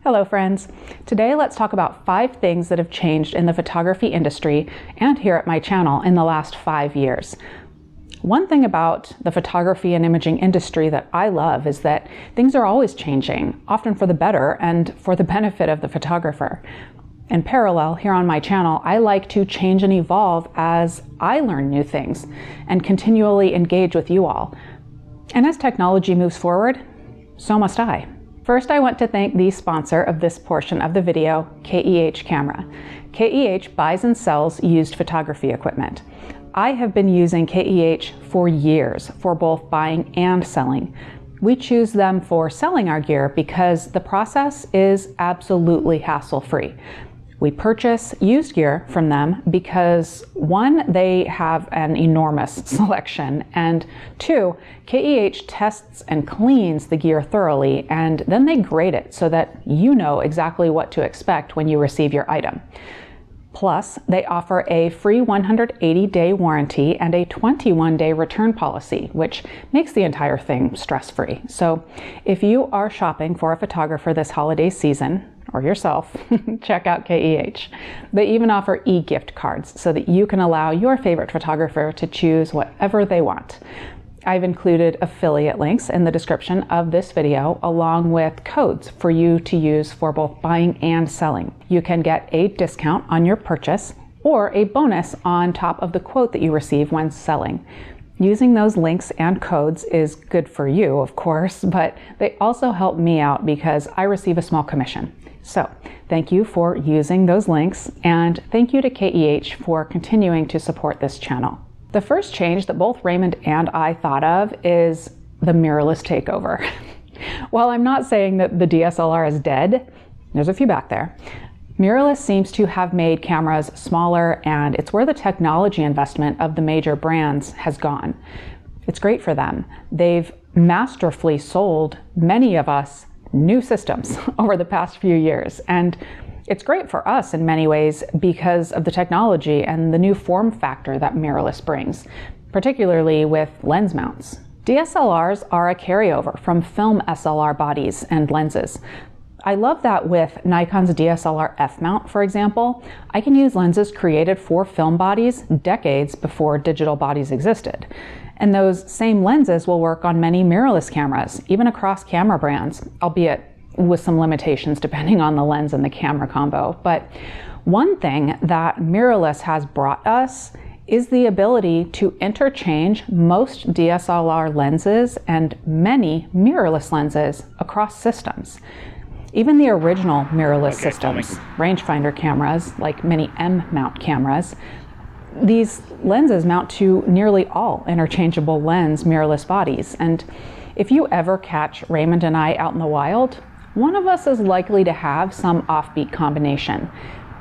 Hello friends. Today let's talk about 5 things that have changed in the photography industry and here at my channel in the last 5 years. One thing about the photography and imaging industry that I love is that things are always changing, often for the better and for the benefit of the photographer. In parallel, here on my channel, I like to change and evolve as I learn new things and continually engage with you all. And as technology moves forward, so must I. First, I want to thank the sponsor of this portion of the video, KEH Camera. KEH buys and sells used photography equipment. I have been using KEH for years for both buying and selling. We choose them for selling our gear because the process is absolutely hassle-free. We purchase used gear from them because 1, they have an enormous selection, and 2, KEH tests and cleans the gear thoroughly, and then they grade it so that you know exactly what to expect when you receive your item. Plus, they offer a free 180-day warranty and a 21-day return policy, which makes the entire thing stress-free. So if you are shopping for a photographer this holiday season, or yourself, check out KEH. They even offer e-gift cards so that you can allow your favorite photographer to choose whatever they want. I've included affiliate links in the description of this video along with codes for you to use for both buying and selling. You can get a discount on your purchase or a bonus on top of the quote that you receive when selling. Using those links and codes is good for you, of course, but they also help me out because I receive a small commission. So thank you for using those links, and thank you to KEH for continuing to support this channel. The first change that both Raymond and I thought of is the mirrorless takeover. While I'm not saying that the DSLR is dead, there's a few back there. Mirrorless seems to have made cameras smaller, and it's where the technology investment of the major brands has gone. It's great for them. They've masterfully sold many of us new systems over the past few years, and it's great for us in many ways because of the technology and the new form factor that mirrorless brings, particularly with lens mounts. DSLRs are a carryover from film SLR bodies and lenses. I love that with Nikon's DSLR F mount, for example, I can use lenses created for film bodies decades before digital bodies existed. And those same lenses will work on many mirrorless cameras, even across camera brands, albeit with some limitations depending on the lens and the camera combo. But one thing that mirrorless has brought us is the ability to interchange most DSLR lenses and many mirrorless lenses across systems. Even the original mirrorless systems, rangefinder cameras, like many M-mount cameras, these lenses mount to nearly all interchangeable lens mirrorless bodies. And if you ever catch Raymond and I out in the wild, one of us is likely to have some offbeat combination.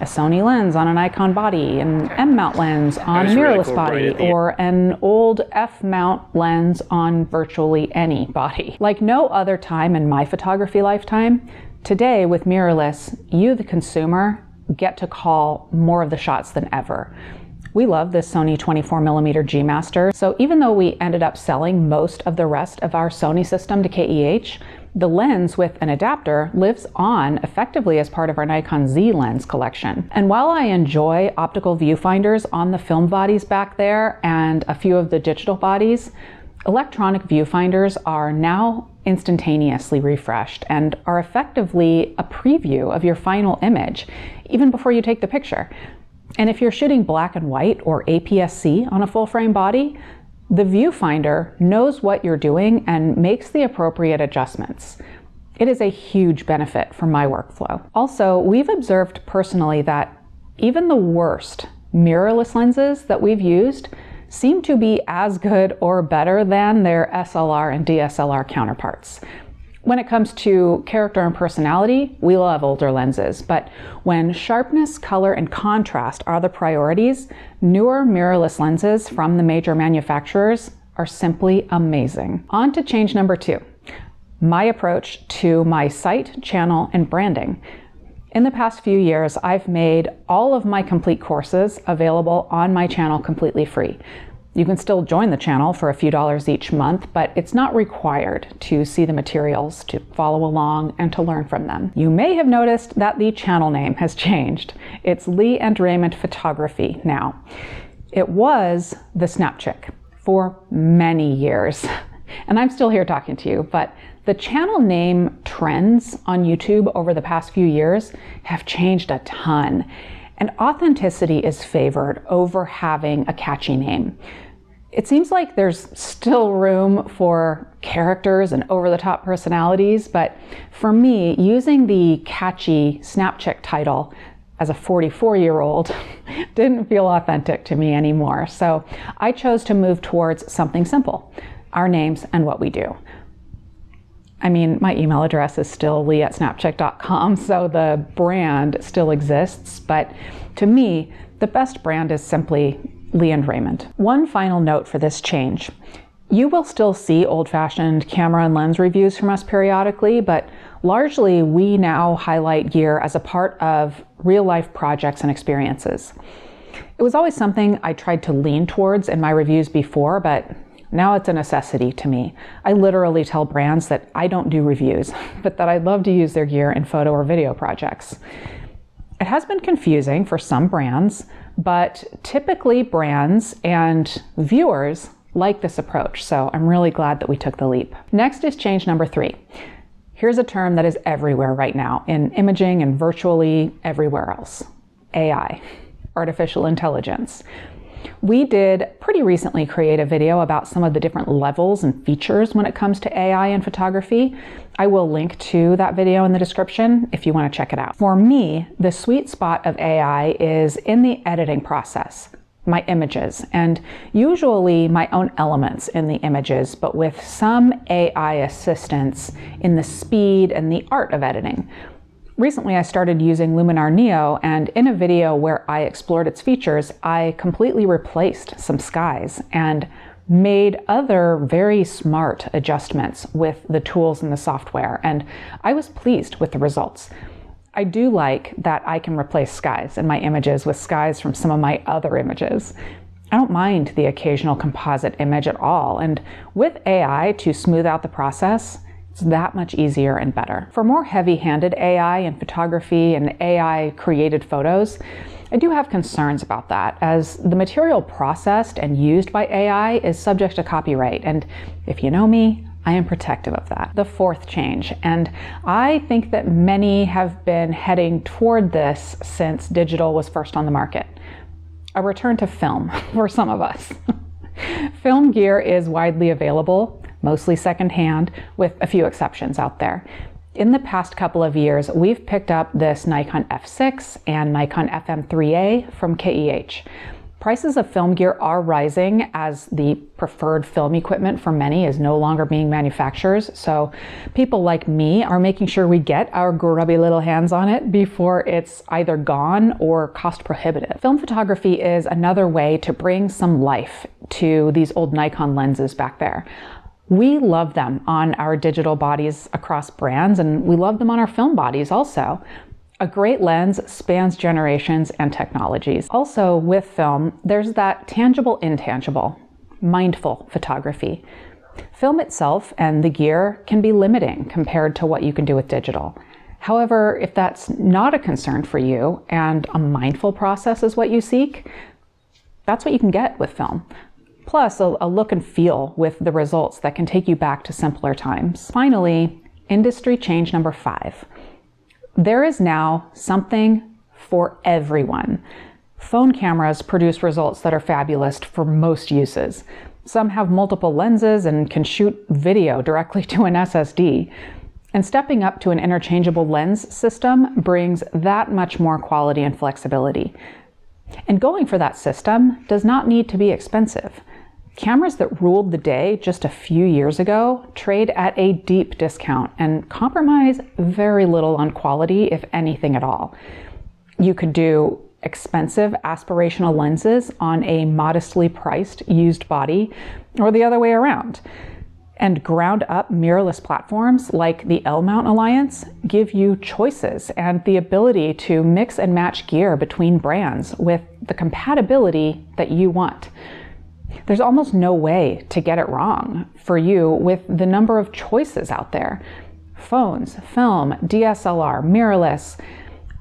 A Sony lens on a Nikon body, an M-mount lens on a mirrorless body, or an old F-mount lens on virtually any body. Like no other time in my photography lifetime, today with mirrorless, you, the consumer, get to call more of the shots than ever. We love this Sony 24mm G Master, so even though we ended up selling most of the rest of our Sony system to KEH, the lens with an adapter lives on effectively as part of our Nikon Z lens collection. And while I enjoy optical viewfinders on the film bodies back there and a few of the digital bodies, electronic viewfinders are now instantaneously refreshed and are effectively a preview of your final image, even before you take the picture. And if you're shooting black and white or APS-C on a full frame body, the viewfinder knows what you're doing and makes the appropriate adjustments. It is a huge benefit for my workflow. Also, we've observed personally that even the worst mirrorless lenses that we've used seem to be as good or better than their SLR and DSLR counterparts. When it comes to character and personality, we love older lenses, but when sharpness, color, and contrast are the priorities, newer mirrorless lenses from the major manufacturers are simply amazing. On to change number 2, my approach to my site, channel, and branding. In the past few years, I've made all of my complete courses available on my channel completely free. You can still join the channel for a few dollars each month, but it's not required to see the materials, to follow along, and to learn from them. You may have noticed that the channel name has changed. It's Leigh and Raymond Photography now. It was the Snap Chick for many years, and I'm still here talking to you, but the channel name trends on YouTube over the past few years have changed a ton, and authenticity is favored over having a catchy name. It seems like there's still room for characters and over-the-top personalities, but for me, using the catchy Snap Chick title as a 44-year-old didn't feel authentic to me anymore. So I chose to move towards something simple, our names and what we do. I mean, my email address is still leigh@snapchick.com, so the brand still exists, but to me, the best brand is simply Leigh and Raymond. One final note for this change. You will still see old-fashioned camera and lens reviews from us periodically, but largely we now highlight gear as a part of real-life projects and experiences. It was always something I tried to lean towards in my reviews before, but now it's a necessity to me. I literally tell brands that I don't do reviews, but that I'd love to use their gear in photo or video projects. It has been confusing for some brands, but typically brands and viewers like this approach, so I'm really glad that we took the leap. Next is change number 3. Here's a term that is everywhere right now in imaging and virtually everywhere else. AI, artificial intelligence. We did pretty recently create a video about some of the different levels and features when it comes to AI in photography. I will link to that video in the description if you want to check it out. For me, the sweet spot of AI is in the editing process, my images, and usually my own elements in the images, but with some AI assistance in the speed and the art of editing. Recently, I started using Luminar Neo, and in a video where I explored its features, I completely replaced some skies and made other very smart adjustments with the tools in the software, and I was pleased with the results. I do like that I can replace skies in my images with skies from some of my other images. I don't mind the occasional composite image at all, and with AI to smooth out the process, it's that much easier and better. For more heavy-handed AI in photography and AI-created photos, I do have concerns about that, as the material processed and used by AI is subject to copyright, and if you know me, I am protective of that. The fourth change, and I think that many have been heading toward this since digital was first on the market. A return to film for some of us. Film gear is widely available, mostly secondhand, with a few exceptions out there. In the past couple of years, we've picked up this Nikon F6 and Nikon FM3A from KEH. Prices of film gear are rising as the preferred film equipment for many is no longer being manufactured, so people like me are making sure we get our grubby little hands on it before it's either gone or cost prohibitive. Film photography is another way to bring some life to these old Nikon lenses back there. We love them on our digital bodies across brands, and we love them on our film bodies also. A great lens spans generations and technologies. Also, with film, there's that tangible, intangible, mindful photography. Film itself and the gear can be limiting compared to what you can do with digital. However, if that's not a concern for you and a mindful process is what you seek, that's what you can get with film. Plus, a look and feel with the results that can take you back to simpler times. Finally, industry change number 5. There is now something for everyone. Phone cameras produce results that are fabulous for most uses. Some have multiple lenses and can shoot video directly to an SSD. And stepping up to an interchangeable lens system brings that much more quality and flexibility. And going for that system does not need to be expensive. Cameras that ruled the day just a few years ago trade at a deep discount and compromise very little on quality, if anything at all. You could do expensive aspirational lenses on a modestly priced used body, or the other way around. And ground-up mirrorless platforms like the L-Mount Alliance give you choices and the ability to mix and match gear between brands with the compatibility that you want. There's almost no way to get it wrong for you with the number of choices out there. Phones, film, DSLR, mirrorless.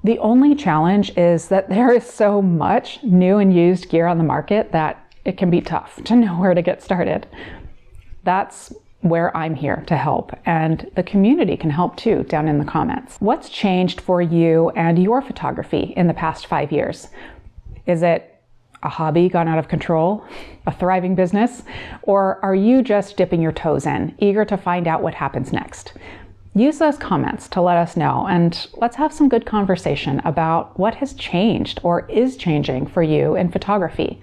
The only challenge is that there is so much new and used gear on the market that it can be tough to know where to get started. That's where I'm here to help, and the community can help too down in the comments. What's changed for you and your photography in the past 5 years? Is it a hobby gone out of control, a thriving business, or are you just dipping your toes in, eager to find out what happens next? Use those comments to let us know, and let's have some good conversation about what has changed or is changing for you in photography.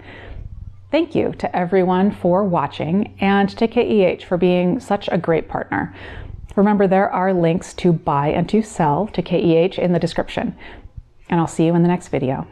Thank you to everyone for watching and to KEH for being such a great partner. Remember, there are links to buy and to sell to KEH in the description, and I'll see you in the next video.